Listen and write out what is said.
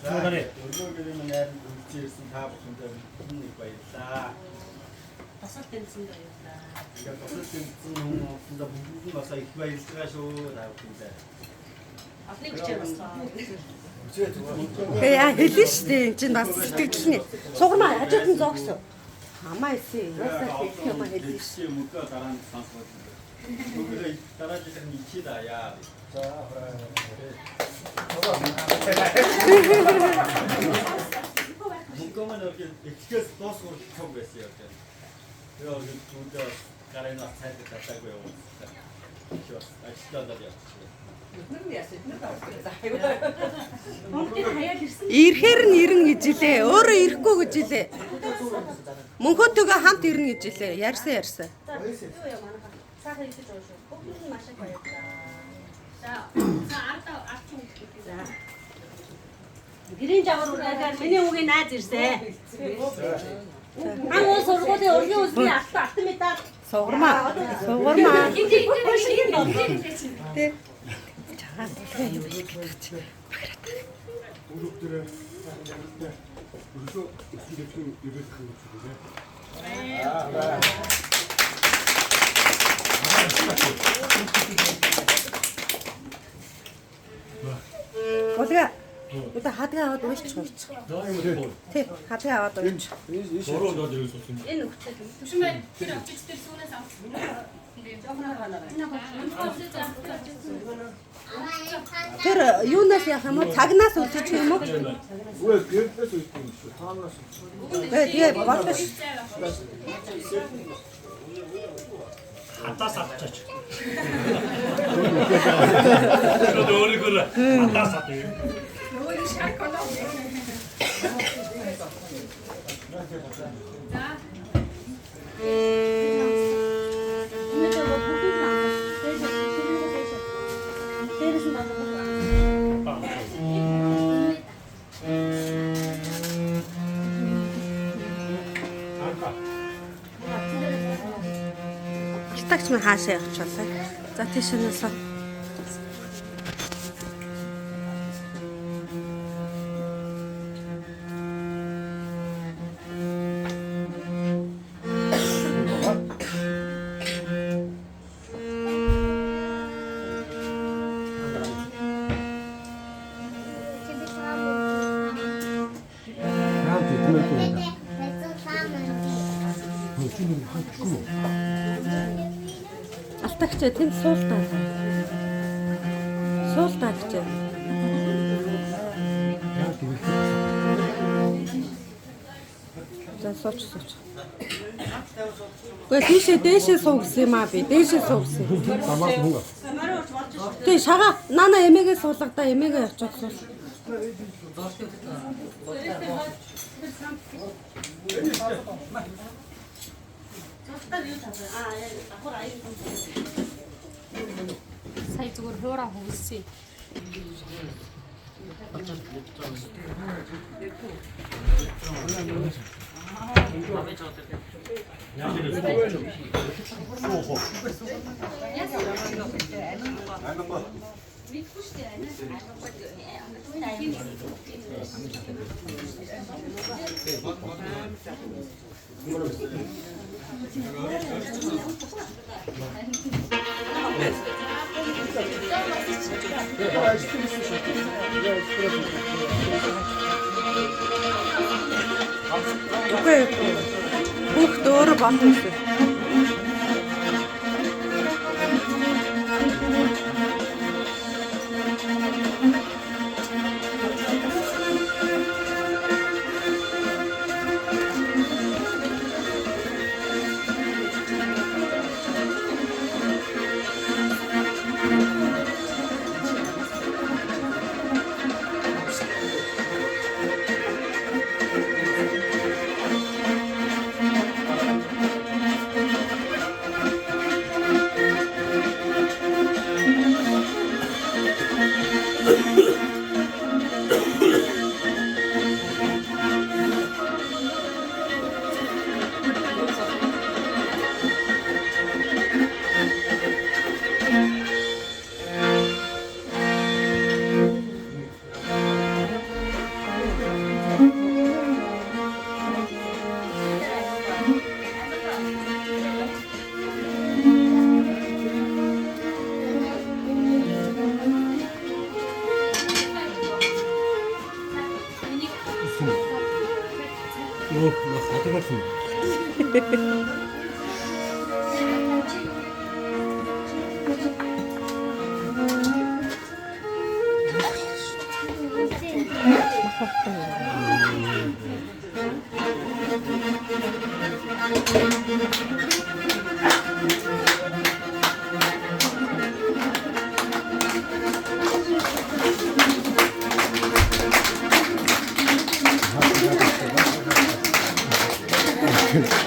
өргөөгөө найранд үлдсэн та бүхэндээ нэг баярлалаа. Босол тэнцэн баярлалаа. Ингээд босол тэнцэн хүмүүстээ бүгд нь бас их баярлалаа шүү та бүхэндээ. Апны хүчээр баслаа. Яа хэлэн штэ эн чинь бас сэтгэл нь. Сугармаа хажууд нь зоогсон. Хамаа исэн. Ясаа хэлэх юм хэлээ. Чи мөкө дараа нь сонсгоо. Мөкө дараа жил нь ичидаа яа. За Мукоман орки экскэс тосгор хог байсан яг. Яа нэг түүдээ гарайнаас цайд татаагүй явуулсан. Чос ажлаа яа. Ирэхээр нь ирнэ гэж илээ. Өөрөө ирэхгүй гэж илээ. Мөнхөтөгөө хамт ирнэ гэж илээ. Ярьсан. Сахар идэж байгаа шүү. Бүгд нь маш их баярлалаа. За ард гэрийн жавар үргэлээр миний үгийн найз ирсэн. Ангуу сургуулийн ургийн үлдний алтан медаль. Сугармаа. Тэ. Чагаа төлөө юм шиг гэдэг чи. Өрөвдөр өрсө өсөлтийн ирэх юм Болга. Ута хадгаа аваад уйчих. Тий, хадгаа аваад уйчих. Энэ өгчээ. Түшмээ тэр очижтэй сүүнээс авсан. Тэр юунаас яах юм уу? Цагнаас үлдчих юм уу? Үгүй гэрдээс үлдэх юм шүү. Таанаас. Тэгээ болчих. Хатаас авчаач. Өөрөөр хатаас авчих. Өөрийн шарколоо. Гитагч мань хаашаа явах болоо. За тийшээс алтагч тэнд суултаа. Суултаа гэж. За сууч. Гэхдээ дээшээ суу гэсэн юм аа би. Дээшээ суу гэсэн. Тамаас мөнгө. Тэг шагаа нана эмээгээ суулгадаа эмээгээ явчих суул. Сая зүгээр хуураа хөвсөе. Окей. Бүгд өөрөө бодсон. 나 가져갔습니다. 응.